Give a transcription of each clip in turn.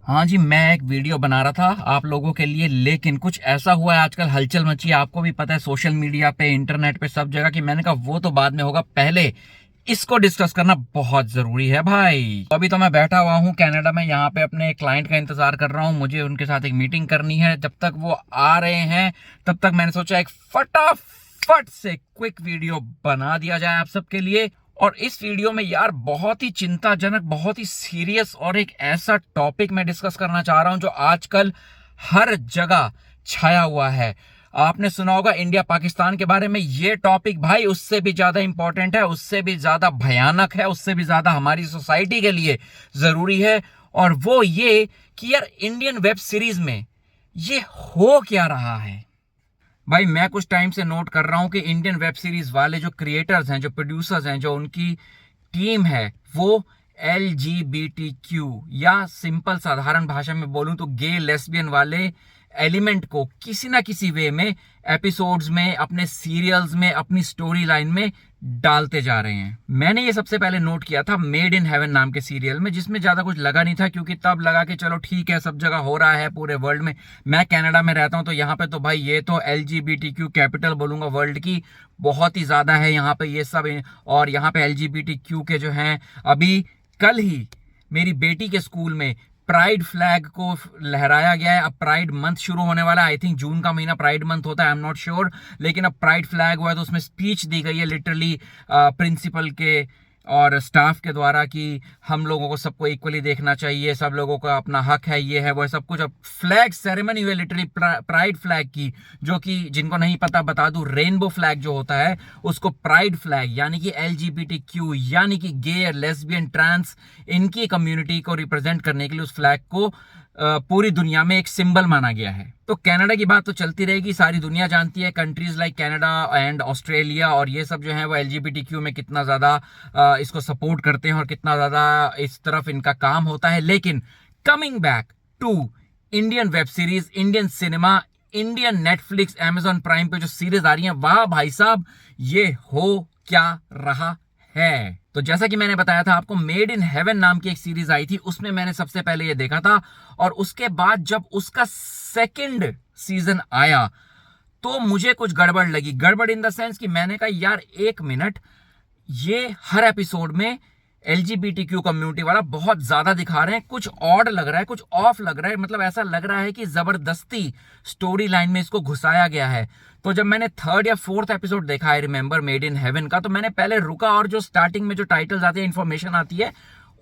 हाँ जी, मैं एक वीडियो बना रहा था आप लोगों के लिए, लेकिन कुछ ऐसा हुआ है आजकल, हलचल मची है। आपको भी पता है सोशल मीडिया पे, इंटरनेट पे, सब जगह की। मैंने कहा वो तो बाद में होगा, पहले इसको डिस्कस करना बहुत जरूरी है भाई। अभी तो मैं बैठा हुआ हूँ कनाडा में, यहाँ पे अपने क्लाइंट का इंतजार कर रहा हूँ। मुझे उनके साथ एक मीटिंग करनी है। जब तक वो आ रहे हैं तब तक मैंने सोचा एक फटाफट से क्विक वीडियो बना दिया जाए आप सबके लिए। और इस वीडियो में यार बहुत ही चिंताजनक, बहुत ही सीरियस और एक ऐसा टॉपिक मैं डिस्कस करना चाह रहा हूं जो आजकल हर जगह छाया हुआ है। आपने सुना होगा इंडिया पाकिस्तान के बारे में। ये टॉपिक भाई उससे भी ज्यादा इंपॉर्टेंट है, उससे भी ज्यादा भयानक है, उससे भी ज्यादा हमारी सोसाइटी के लिए जरूरी है। और वो ये कि यार इंडियन वेब सीरीज में ये हो क्या रहा है। भाई मैं कुछ टाइम से नोट कर रहा हूं कि इंडियन वेब सीरीज वाले जो क्रिएटर्स हैं, जो प्रोड्यूसर्स हैं, जो उनकी टीम है, वो LGBTQ या सिंपल साधारण भाषा में बोलूं तो गे लेस्बियन वाले एलिमेंट को किसी ना किसी वे में एपिसोड्स में, अपने सीरियल्स में, अपनी स्टोरी लाइन में डालते जा रहे हैं। मैंने ये सबसे पहले नोट किया था मेड इन हेवन नाम के सीरियल में, जिसमें ज्यादा कुछ लगा नहीं था, क्योंकि तब लगा कि चलो ठीक है, सब जगह हो रहा है पूरे वर्ल्ड में। मैं कनाडा में रहता हूं तो यहाँ पे तो भाई ये तो LGBTQ कैपिटल बोलूंगा वर्ल्ड की, बहुत ही ज्यादा है यहाँ पे ये सब। और यहाँ पे LGBTQ के जो हैं, अभी कल ही मेरी बेटी के स्कूल में प्राइड फ्लैग को लहराया गया है। अब प्राइड मंथ शुरू होने वाला है, आई थिंक जून का महीना प्राइड मंथ होता है, आई एम नॉट श्योर। लेकिन अब प्राइड फ्लैग हुआ है तो उसमें स्पीच दी गई है लिटरली प्रिंसिपल के और स्टाफ के द्वारा कि हम लोगों को सबको इक्वली देखना चाहिए, सब लोगों का अपना हक है, ये है वो है, सब कुछ। अब फ्लैग सेरेमनी हुई लिटरली प्राइड फ्लैग की, जो कि जिनको नहीं पता बता दूं, रेनबो फ्लैग जो होता है उसको प्राइड फ्लैग यानी कि LGBTQ यानी कि गे, लेस्बियन, ट्रांस, इनकी कम्युनिटी को रिप्रेजेंट करने के लिए उस फ्लैग को पूरी दुनिया में एक सिंबल माना गया है। तो कनाडा की बात तो चलती रहेगी, सारी दुनिया जानती है countries like Canada and Australia और ये सब जो है वो LGBTQ में कितना ज्यादा इसको सपोर्ट करते हैं और कितना ज्यादा इस तरफ इनका काम होता है। लेकिन coming back to Indian web series, Indian cinema, Indian Netflix, Amazon Prime पे जो सीरीज आ रही है, वाह भाई साहब ये हो क्या रहा है। तो जैसा कि मैंने बताया था आपको, मेड इन हेवन नाम की एक सीरीज आई थी, उसमें मैंने सबसे पहले ये देखा था। और उसके बाद जब उसका सेकंड सीजन आया तो मुझे कुछ गड़बड़ लगी। गड़बड़ इन द सेंस कि मैंने कहा यार एक मिनट, ये हर एपिसोड में LGBTQ कम्युनिटी वाला बहुत ज्यादा दिखा रहे हैं, कुछ ऑड लग रहा है, कुछ ऑफ लग रहा है। मतलब ऐसा लग रहा है कि जबरदस्ती स्टोरी लाइन में इसको घुसाया गया है। तो जब मैंने थर्ड या फोर्थ एपिसोड देखा, I remember made in heaven का, तो मैंने पहले रुका और जो स्टार्टिंग में जो टाइटल्स आती है, इंफॉर्मेशन आती है,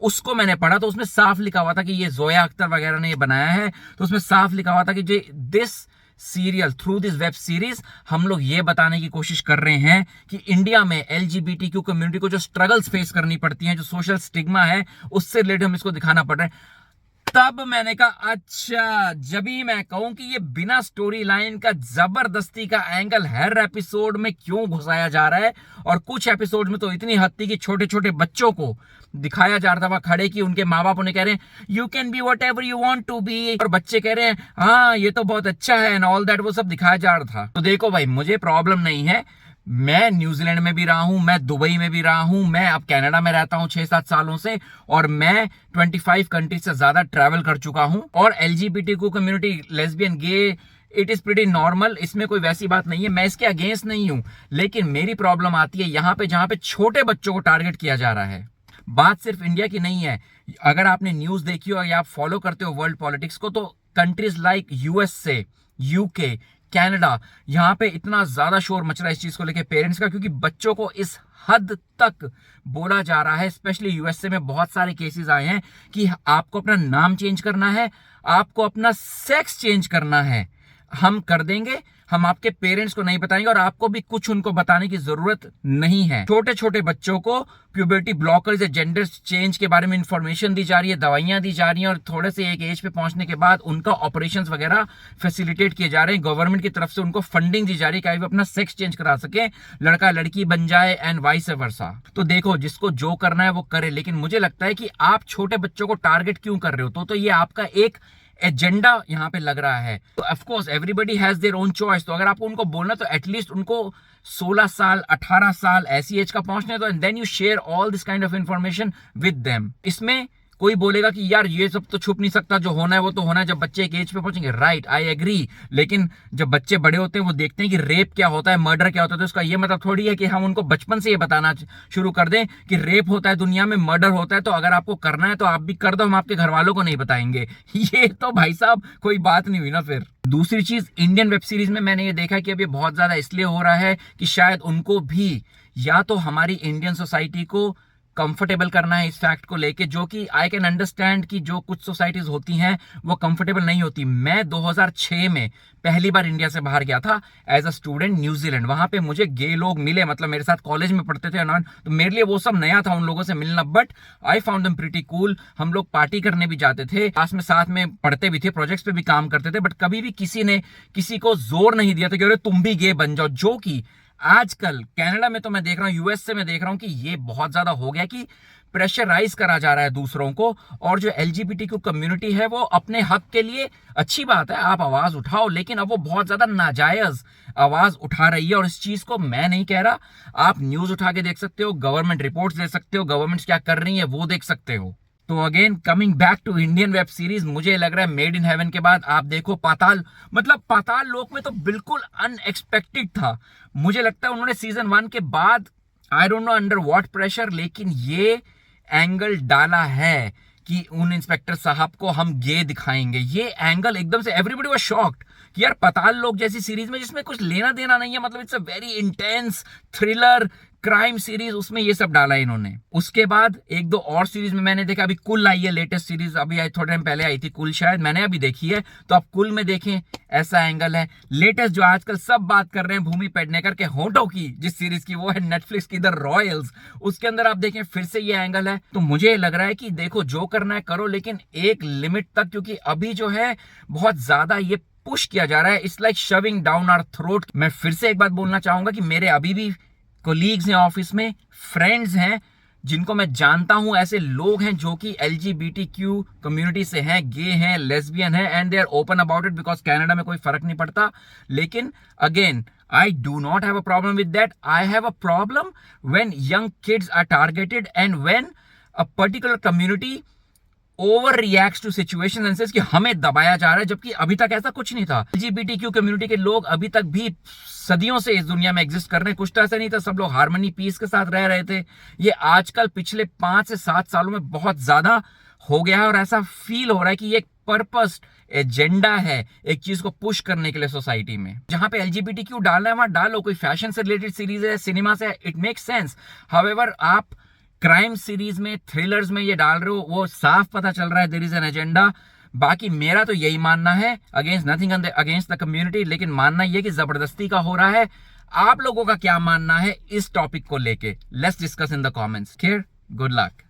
उसको मैंने पढ़ा। तो उसमें साफ लिखा हुआ था कि ये जोया अख्तर वगैरह ने ये बनाया है। तो उसमें साफ लिखा हुआ था कि this serial, through this web series, हम लोग ये बताने की कोशिश कर रहे हैं कि इंडिया में LGBTQ कम्युनिटी को जो स्ट्रगल्स फेस करनी पड़ती हैं, जो सोशल स्टिग्मा है, उससे रिलेटेड हम इसको दिखाना पड़ रहा है। तब मैंने कहा अच्छा, जब ही मैं कहूं कि ये बिना स्टोरी लाइन का जबरदस्ती का एंगल हर एपिसोड में क्यों घुसाया जा रहा है। और कुछ एपिसोड में तो इतनी हद थी कि छोटे छोटे बच्चों को दिखाया जा रहा था वहां खड़े, कि उनके माँ बाप उन्हें कह रहे हैं you can be whatever you want to be, और बच्चे कह रहे हैं हाँ ये तो बहुत अच्छा है एंड ऑल दैट, वो सब दिखाया जा रहा था। तो देखो भाई, मुझे प्रॉब्लम नहीं है, मैं न्यूजीलैंड में भी रहा हूं, मैं दुबई में भी रहा हूं, मैं अब कनाडा में रहता हूं 6-7 सालों से, और मैं 25 कंट्री से ज्यादा ट्रैवल कर चुका हूं। और LGBTQ community, lesbian, gay, it is pretty normal, इसमें कोई वैसी बात नहीं है, मैं इसके अगेंस्ट नहीं हूं। लेकिन मेरी प्रॉब्लम आती है यहां पे जहां पे छोटे बच्चों को टारगेट किया जा रहा है। बात सिर्फ इंडिया की नहीं है, अगर आपने न्यूज देखी हो या आप फॉलो करते हो वर्ल्ड पॉलिटिक्स को, तो countries like USA, UK, Canada, यहां पे इतना ज्यादा शोर मच रहा है इस चीज को लेके पेरेंट्स का, क्योंकि बच्चों को इस हद तक बोला जा रहा है, स्पेशली USA में बहुत सारे केसेस आए हैं कि आपको अपना नाम चेंज करना है, आपको अपना सेक्स चेंज करना है, हम कर देंगे, हम आपके पेरेंट्स को नहीं बताएंगे और आपको भी कुछ उनको बताने की जरूरत नहीं है। छोटे छोटे बच्चों को प्यूबर्टी ब्लॉकर्स या जेंडर चेंज के बारे में इंफॉर्मेशन दी जा रही है, दवाइयां दी जा रही हैं, और थोड़े से एक एज पे पहुंचने के बाद उनका ऑपरेशंस वगैरह फैसिलिटेट किए जा रहे हैं। गवर्नमेंट की तरफ से उनको फंडिंग दी जा रही है कि वो अपना सेक्स चेंज करा सके, लड़का लड़की बन जाए एंड वाइस वर्सा। तो देखो, जिसको जो करना है वो करे, लेकिन मुझे लगता है कि आप छोटे बच्चों को टारगेट क्यों कर रहे हो। तो ये आपका एक एजेंडा यहां पे लग रहा है। तो of course everybody has their own choice. तो अगर आपको उनको बोलना, तो एटलीस्ट उनको 16 साल 18 साल ऐसी एज का पहुंचने दो, and then you share all this kind of information with them. इसमें कोई बोलेगा कि यार ये सब तो छुप नहीं सकता, जो होना है वो तो होना है जब बच्चे एक एज पे पहुंचेंगे। Right, I agree. लेकिन जब बच्चे बड़े होते हैं वो देखते हैं कि रेप क्या होता है, मर्डर क्या होता है, तो उसका ये मतलब थोड़ी है कि हम उनको बचपन से ये बताना शुरू कर दें कि रेप होता है दुनिया में, मर्डर होता है, तो अगर आपको करना है तो आप भी कर दो, हम आपके घर वालों को नहीं बताएंगे। ये तो भाई साहब कोई बात नहीं हुई ना फिर। दूसरी चीज, इंडियन वेब सीरीज में मैंने ये देखा कि अभी बहुत ज्यादा इसलिए हो रहा है कि शायद उनको भी या तो हमारी इंडियन सोसाइटी को कंफर्टेबल करना है इस फैक्ट को लेके, जो कि आई कैन अंडरस्टैंड कि जो कुछ सोसाइटीज होती हैं वो कंफर्टेबल नहीं होती। मैं 2006 में पहली बार इंडिया से बाहर गया था एज अ स्टूडेंट न्यूजीलैंड। वहां पे मुझे गे लोग मिले, मतलब मेरे साथ कॉलेज में पढ़ते थे ना, तो मेरे लिए वो सब नया था उन लोगों से मिलना, but I found them pretty cool. हम लोग पार्टी करने भी जाते थे, क्लास में साथ में पढ़ते भी थे, प्रोजेक्ट्स पे भी काम करते थे, बट कभी भी किसी ने किसी को जोर नहीं दिया था कि अरे तुम भी गे बन जाओ। जो कि आजकल कनाडा में तो मैं देख रहा हूं, यूएस से मैं देख रहा हूं कि ये बहुत ज्यादा हो गया कि प्रेशराइज करा जा रहा है दूसरों को, और जो एलजीबीटीक्यू कम्युनिटी है वो अपने हक के लिए, अच्छी बात है आप आवाज उठाओ, लेकिन अब वो बहुत ज्यादा नाजायज आवाज उठा रही है। और इस चीज को मैं नहीं कह रहा, आप न्यूज उठा के देख सकते हो, गवर्नमेंट रिपोर्ट्स दे सकते हो, गवर्नमेंट्स क्या कर रही है वो देख सकते हो। तो again coming back to Indian web series, मुझे लग रहा है मेड इन हेवन के बाद आप देखो पाताल, मतलब पाताल लोक में तो बिल्कुल अनएक्सपेक्टेड था। मुझे लगता है उन्होंने सीजन 1 के बाद, I don't know under what pressure, लेकिन ये एंगल डाला है कि उन इंस्पेक्टर साहब को हम गे दिखाएंगे। ये एंगल एकदम से एवरीबॉडी वाज शॉक्ड कि यार पाताल लोक जैसी सीरीज में जिसमें कुछ लेना देना नहीं है, मतलब it's a very intense thriller crime series, उसमें ये सब डाला है इन्होंने। उसके बाद एक दो और सीरीज में मैंने देखा, अभी कुल आई है लेटेस्ट सीरीज, अभी आई थोड़े टाइम पहले आई थी कुल, शायद मैंने अभी देखी है, तो आप कुल में देखें ऐसा एंगल है। लेटेस्ट जो आजकल सब बात कर रहे हैं भूमि पेडनेकर के होंठों की जिस सीरीज की, वो है नेटफ्लिक्स की द रॉयल्स, उसके अंदर आप देखें फिर से ये एंगल है। तो मुझे लग रहा है कि देखो जो करना है करो, लेकिन एक लिमिट तक, क्योंकि अभी जो है बहुत ज्यादा ये पुश किया जा रहा है, it's like shoving down our throat. मैं फिर से एक बात बोलना चाहूंगा कि मेरे अभी भी कोलीग्स हैं ऑफिस में, फ्रेंड्स हैं जिनको मैं जानता हूं, ऐसे लोग हैं जो कि एलजीबीटीक्यू कम्युनिटी से हैं, गे हैं, लेस्बियन हैं, and they are open about it, because Canada में कोई फर्क नहीं पड़ता। लेकिन अगेन I do not have a problem with that. I have a problem when young kids are targeted and when a particular community overreact to situation and says कि हमें दबाया जा रहा है, जबकि अभी तक ऐसा कुछ नहीं था। एलजीबीटीक्यू कम्युनिटी के लोग अभी तक भी सदियों से इस दुनिया में एग्जिस्ट कर रहे हैं, कुछ तो ऐसा नहीं था, सब लोग हार्मनी पीस के साथ रह रहे थे। ये आजकल पिछले 5 से 7 सालों में बहुत ज्यादा हो गया है, और ऐसा फील हो रहा है कि ये एक पर्पस एजेंडा है एक चीज को पुश करने के लिए सोसाइटी में। जहां पे एलजीबीटीक्यू डालना है वहां डालो, कोई फैशन से रिलेटेड सीरीज है, सिनेमा से, इट मेक्स सेंस। हाउएवर आप क्राइम सीरीज में, थ्रिलर्स में ये डाल रहे हो, वो साफ पता चल रहा है देयर इज एन एजेंडा। बाकी मेरा तो यही मानना है, against nothing against the community, लेकिन मानना ये कि जबरदस्ती का हो रहा है। आप लोगों का क्या मानना है इस टॉपिक को लेके? Let's discuss in the comments. Good luck.